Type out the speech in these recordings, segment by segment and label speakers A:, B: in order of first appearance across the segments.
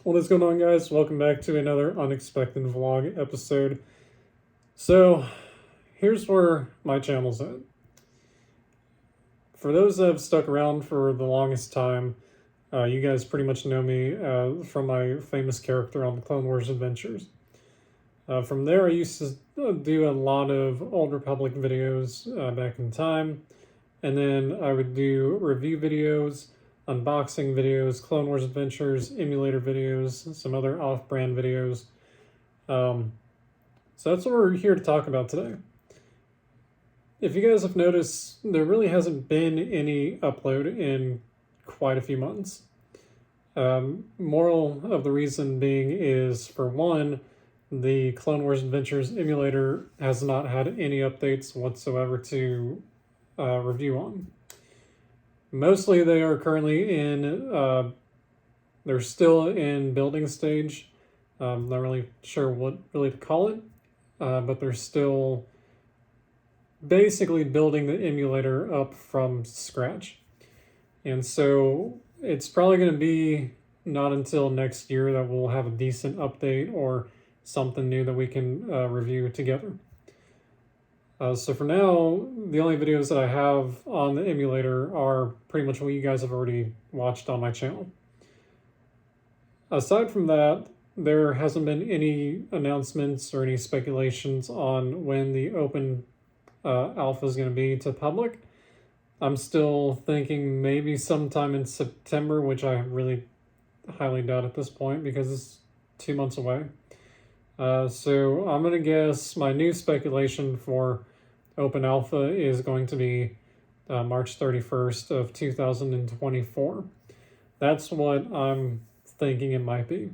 A: What is going on, guys? Welcome back to another unexpected vlog episode. So, here's where my channel's at. For those that have stuck around for the longest time, you guys pretty much know me from my famous character on the Clone Wars Adventures. From there, I used to do a lot of Old Republic videos back in time, and then I would do review videos, unboxing videos, Clone Wars Adventures, emulator videos, some other off-brand videos. So that's what we're here to talk about today. If you guys have noticed, there really hasn't been any upload in quite a few months. Moral of the reason being is, for one, the Clone Wars Adventures emulator has not had any updates whatsoever to review on. Mostly they are currently in, they're still in building stage. Not really sure what really to call it, but they're still basically building the emulator up from scratch. And so it's probably going to be not until next year that we'll have a decent update or something new that we can review together. So for now, the only videos that I have on the emulator are pretty much what you guys have already watched on my channel. Aside from that, there hasn't been any announcements or any speculations on when the open alpha is going to be to public. I'm still thinking maybe sometime in September, which I really highly doubt at this point because it's 2 months away. So I'm going to guess my new speculation for Open Alpha is going to be March 31st of 2024. That's what I'm thinking it might be.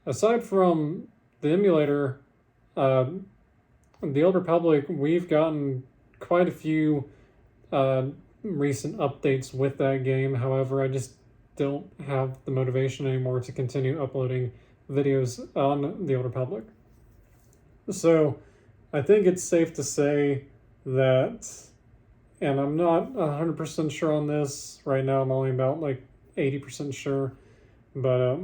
A: Aside from the emulator, the Old Republic, we've gotten quite a few recent updates with that game. However, I just don't have the motivation anymore to continue uploading videos on the Old Republic. So I think it's safe to say that, and I'm not 100% sure on this right now, I'm only about like 80% sure, but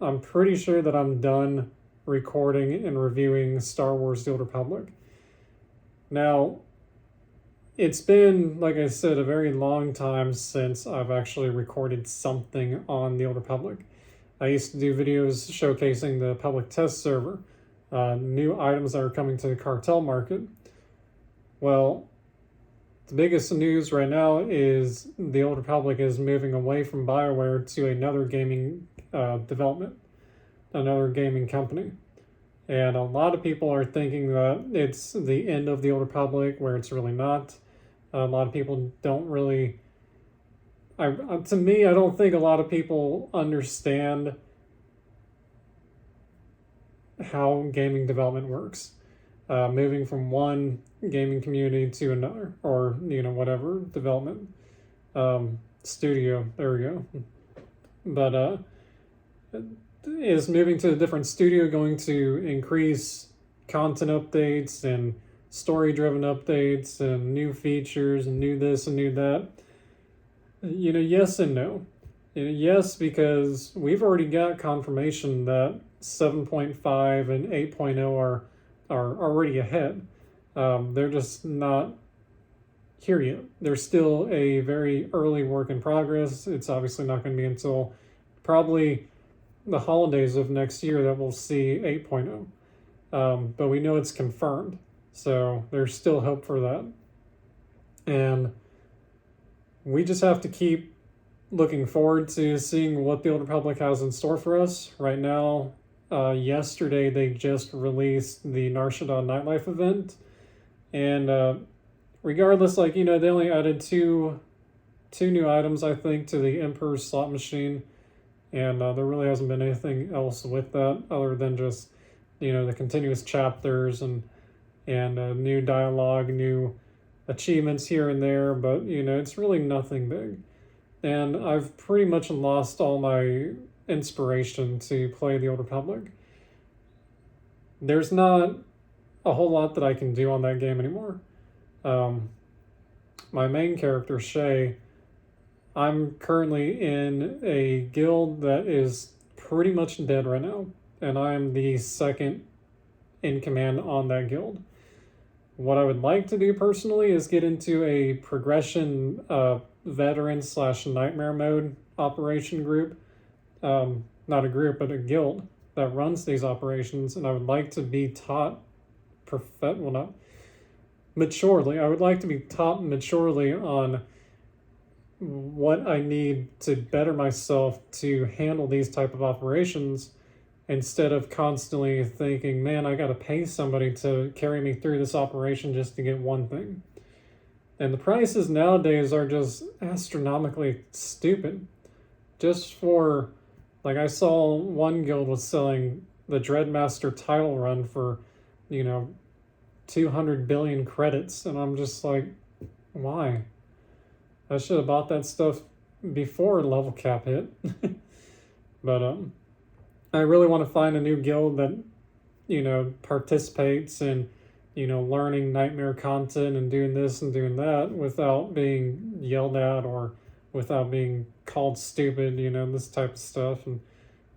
A: I'm pretty sure that I'm done recording and reviewing Star Wars The Old Republic. Now, it's been, like I said, a very long time since I've actually recorded something on The Old Republic. I used to do videos showcasing the public test server, new items that are coming to the cartel market. Well, the biggest news right now is the Old Republic is moving away from BioWare to another gaming development, another gaming company. And a lot of people are thinking that it's the end of the Old Republic, where it's really not. A lot of people don't really... to me, I don't think a lot of people understand how gaming development works. Moving from one gaming community to another, or, whatever, development studio, there we go. But is moving to a different studio going to increase content updates and story-driven updates and new features and new this and new that? Yes and no. Yes, because we've already got confirmation that 7.5 and 8.0 are already ahead. They're just not here yet. They're still a very early work in progress. It's obviously not going to be until probably the holidays of next year that we'll see 8.0. But we know it's confirmed, so there's still hope for that. And we just have to keep looking forward to seeing what the Old Republic has in store for us. Right now, yesterday they just released the Nar Shaddaa Nightlife event, and regardless, they only added two new items, I think, to the Emperor's slot machine, and there really hasn't been anything else with that other than just the continuous chapters and new dialogue, new achievements here and there, but it's really nothing big. And I've pretty much lost all my inspiration to play the Old Republic. There's not a whole lot that I can do on that game anymore. My main character, Shay, I'm currently in a guild that is pretty much dead right now, and I'm the second in command on that guild. What I would like to do personally is get into a progression veteran slash nightmare mode operation group. Not a group, but a guild that runs these operations, and I would like to be taught well, not maturely. I would like to be taught maturely on what I need to better myself to handle these type of operations, instead of constantly thinking, man, I got to pay somebody to carry me through this operation just to get one thing. And the prices nowadays are just astronomically stupid. Just for, like, I saw one guild was selling the Dreadmaster title run for, 200 billion credits, and I'm just like, why? I should have bought that stuff before level cap hit. But I really want to find a new guild that, participates in, learning nightmare content and doing this and doing that without being yelled at or without being called stupid, this type of stuff. And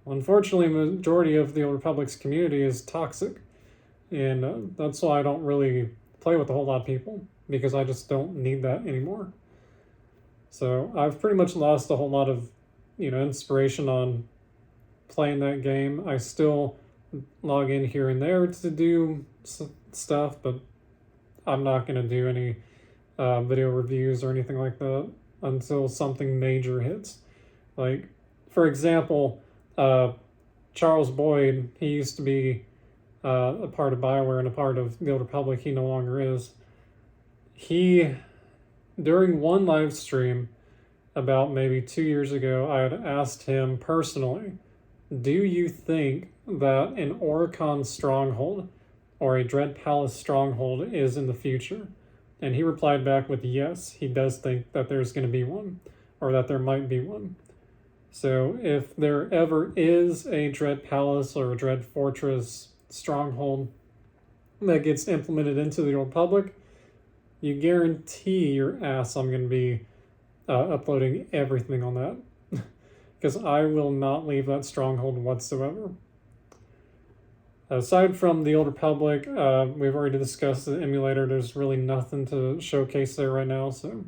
A: unfortunately, majority of the Old Republic's community is toxic. And that's why I don't really play with a whole lot of people, because I just don't need that anymore. So I've pretty much lost a whole lot of, inspiration on playing that game. I still log in here and there to do stuff, but I'm not going to do any video reviews or anything like that until something major hits. Like, for example, Charles Boyd, he used to be a part of BioWare and a part of the Old Republic. He no longer is. He, during one live stream about maybe 2 years ago, I had asked him personally, do you think that an Oricon stronghold or a Dread Palace stronghold is in the future? And he replied back with yes, he does think that there's going to be one, or that there might be one. So if there ever is a Dread Palace or a Dread Fortress stronghold that gets implemented into the Old Republic, you guarantee your ass I'm going to be uploading everything on that. Because I will not leave that stronghold whatsoever. Aside from the Old Republic, we've already discussed the emulator. There's really nothing to showcase there right now, so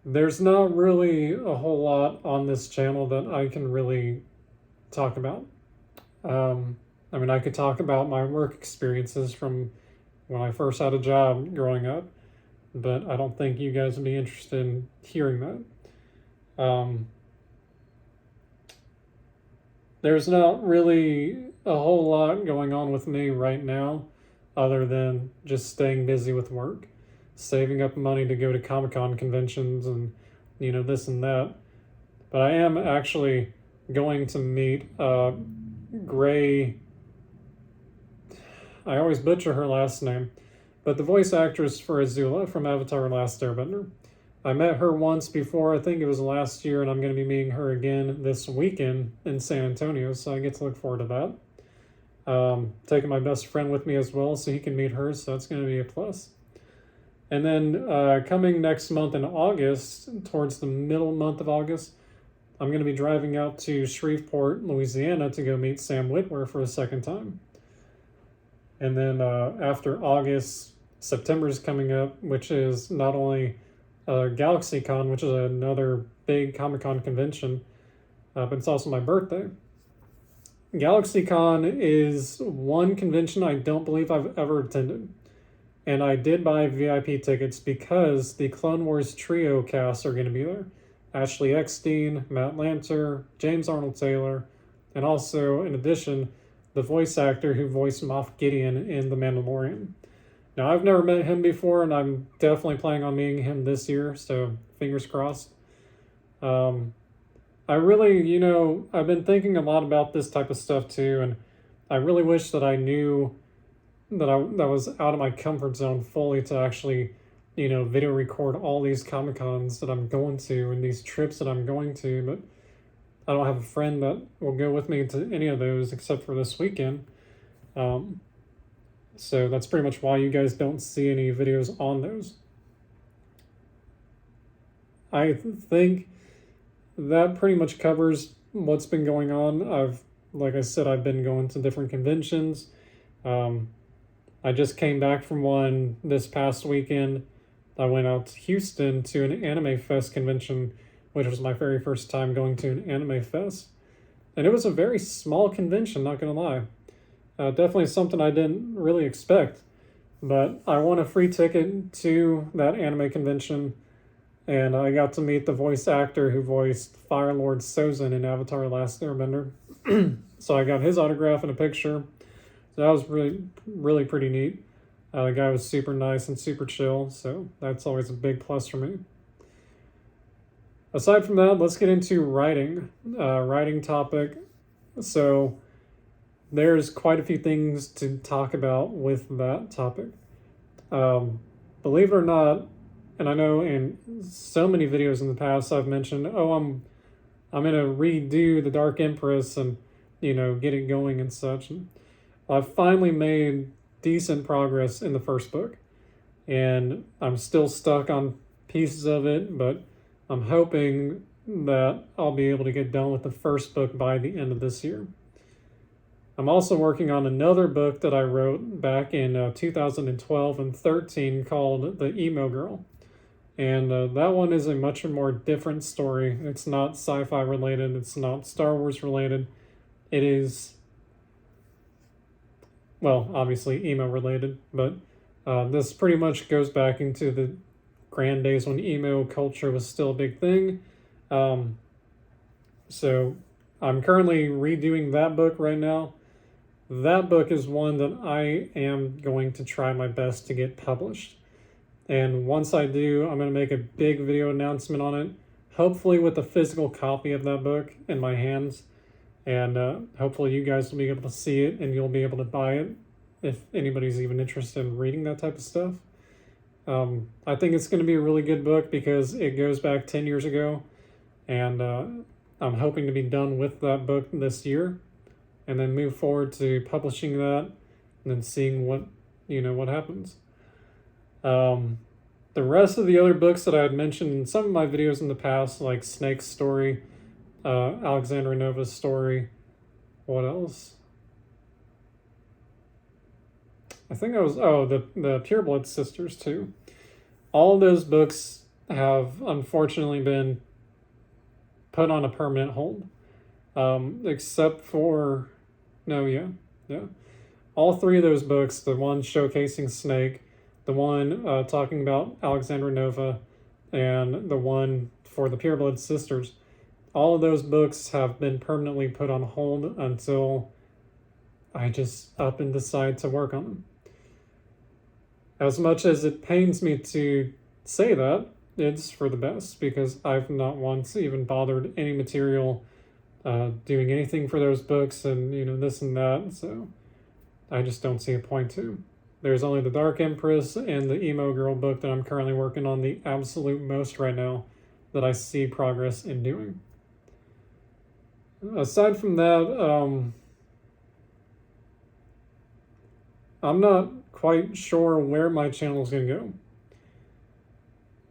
A: there's not really a whole lot on this channel that I can really talk about. I could talk about my work experiences from when I first had a job growing up, but I don't think you guys would be interested in hearing that. There's not really a whole lot going on with me right now other than just staying busy with work, saving up money to go to Comic-Con conventions and, this and that. But I am actually going to meet Gray. I always butcher her last name, but the voice actress for Azula from Avatar: Last Airbender. I met her once before, I think it was last year, and I'm going to be meeting her again this weekend in San Antonio, so I get to look forward to that. Taking my best friend with me as well, so he can meet her, so that's going to be a plus. And then coming next month in August, towards the middle month of August, I'm going to be driving out to Shreveport, Louisiana to go meet Sam Witwer for a second time. And then after August, September is coming up, which is not only GalaxyCon, which is another big Comic-Con convention, but it's also my birthday. GalaxyCon is one convention I don't believe I've ever attended. And I did buy VIP tickets because the Clone Wars trio cast are going to be there. Ashley Eckstein, Matt Lanter, James Arnold Taylor, and also, in addition, the voice actor who voiced Moff Gideon in The Mandalorian. Now, I've never met him before, and I'm definitely planning on meeting him this year, so fingers crossed. I really, I've been thinking a lot about this type of stuff too, and I really wish that I knew that that was out of my comfort zone fully to actually, video record all these Comic-Cons that I'm going to and these trips that I'm going to, but I don't have a friend that will go with me to any of those except for this weekend. So that's pretty much why you guys don't see any videos on those. I think that pretty much covers what's been going on. Like I said, I've been going to different conventions. I just came back from one this past weekend. I went out to Houston to an Anime Fest convention, which was my very first time going to an Anime Fest. And it was a very small convention, not gonna lie. Definitely something I didn't really expect. But I won a free ticket to that anime convention, and I got to meet the voice actor who voiced Fire Lord Sozin in Avatar: Last Airbender. So I got his autograph and a picture. So that was really, really pretty neat. The guy was super nice and super chill, so that's always a big plus for me. Aside from that, let's get into writing. Writing topic. So there's quite a few things to talk about with that topic. Believe it or not, and I know in so many videos in the past I've mentioned, I'm gonna redo the Dark Empress and get it going and such. And I've finally made decent progress in the first book, and I'm still stuck on pieces of it, but I'm hoping that I'll be able to get done with the first book by the end of this year. I'm also working on another book that I wrote back in 2012 and 13 called The Emo Girl. And that one is a much more different story. It's not sci-fi related. It's not Star Wars related. It is, well, obviously emo related, but this pretty much goes back into the grand days when emo culture was still a big thing. So I'm currently redoing that book right now. That book is one that I am going to try my best to get published. And once I do, I'm going to make a big video announcement on it, hopefully with a physical copy of that book in my hands. And hopefully you guys will be able to see it and you'll be able to buy it if anybody's even interested in reading that type of stuff. I think it's going to be a really good book because it goes back 10 years ago. And I'm hoping to be done with that book this year and then move forward to publishing that and then seeing what happens. The rest of the other books that I had mentioned in some of my videos in the past, like Snake's story, Alexandra Nova's story, what else? I think the Pureblood sisters too. All those books have unfortunately been put on a permanent hold, except for, all three of those books, the one showcasing Snake, the one talking about Alexandra Nova, and the one for the Pureblood sisters, all of those books have been permanently put on hold until I just up and decide to work on them. As much as it pains me to say that, it's for the best because I've not once even bothered any material doing anything for those books and this and that, so I just don't see a point to. There's only the Dark Empress and the Emo Girl book that I'm currently working on the absolute most right now that I see progress in doing. Aside from that, I'm not quite sure where my channel is going to go.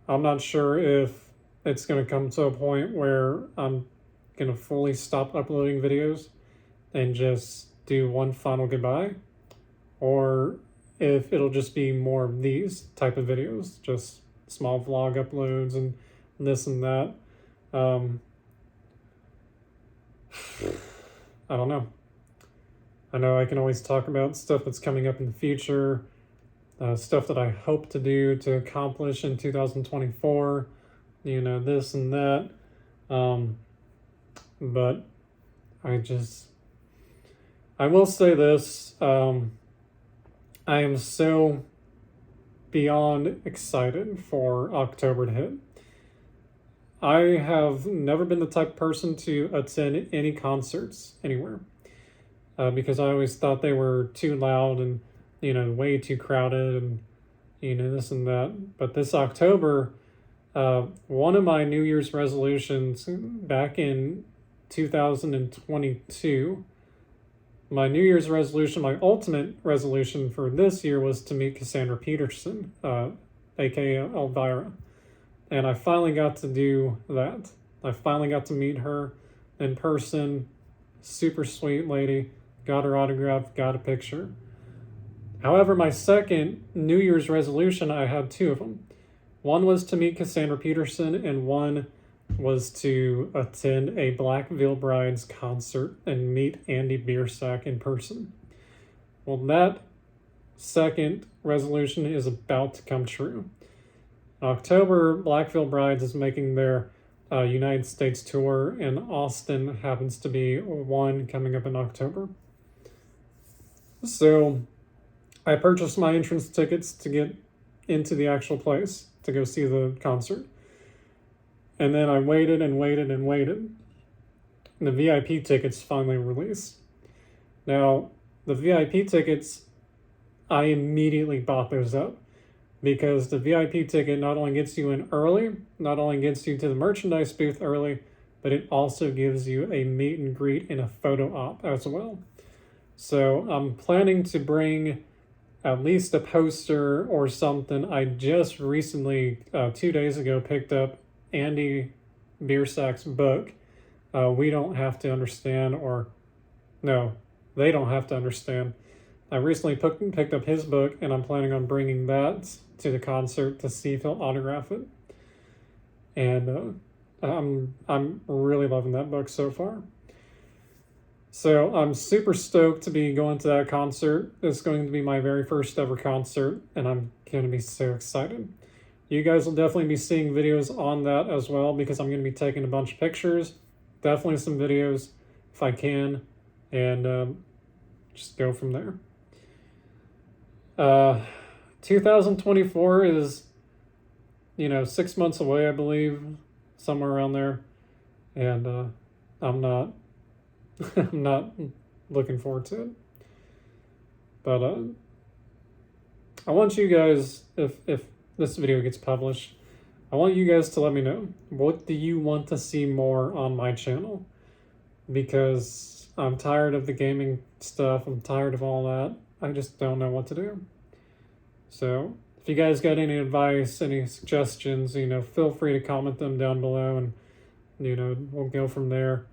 A: I'm not sure if it's going to come to a point where I'm going to fully stop uploading videos and just do one final goodbye, or if it'll just be more of these type of videos, just small vlog uploads and this and that. I don't know. I know I can always talk about stuff that's coming up in the future, stuff that I hope to do to accomplish in 2024, this and that. But I will say this, I am so beyond excited for October to hit. I have never been the type of person to attend any concerts anywhere because I always thought they were too loud and, way too crowded and, this and that. But this October, one of my New Year's resolutions back in 2022, my New Year's resolution, my ultimate resolution for this year was to meet Cassandra Peterson, aka Elvira. And I finally got to do that. I finally got to meet her in person. Super sweet lady. Got her autograph, got a picture. However, my second New Year's resolution, I had two of them. One was to meet Cassandra Peterson, and one was to attend a Black Veil Brides concert and meet Andy Biersack in person. Well, that second resolution is about to come true. In October, Black Veil Brides is making their United States tour, and Austin happens to be one coming up in October. So I purchased my entrance tickets to get into the actual place to go see the concert. And then I waited and waited and waited. And the VIP tickets finally released. Now, the VIP tickets, I immediately bought those up because the VIP ticket not only gets you in early, not only gets you to the merchandise booth early, but it also gives you a meet and greet and a photo op as well. So I'm planning to bring at least a poster or something. I just recently, 2 days ago, picked up Andy Biersack's book, We Don't Have to Understand, or no, They Don't Have to Understand. I recently picked up his book, and I'm planning on bringing that to the concert to see if he'll autograph it. And I'm really loving that book so far. So I'm super stoked to be going to that concert. It's going to be my very first ever concert, and I'm going to be so excited. You guys will definitely be seeing videos on that as well, because I'm going to be taking a bunch of pictures, definitely some videos if I can, and just go from there. 2024 is, 6 months away, I believe, somewhere around there, and I'm not I'm not looking forward to it. But I want you guys, if this video gets published, I want you guys to let me know, what do you want to see more on my channel? Because I'm tired of the gaming stuff. I'm tired of all that. I just don't know what to do. So if you guys got any advice, any suggestions, feel free to comment them down below, and we'll go from there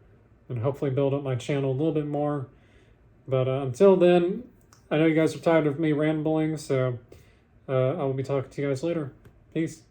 A: and hopefully build up my channel a little bit more. But until then, I know you guys are tired of me rambling, so I will be talking to you guys later. Peace.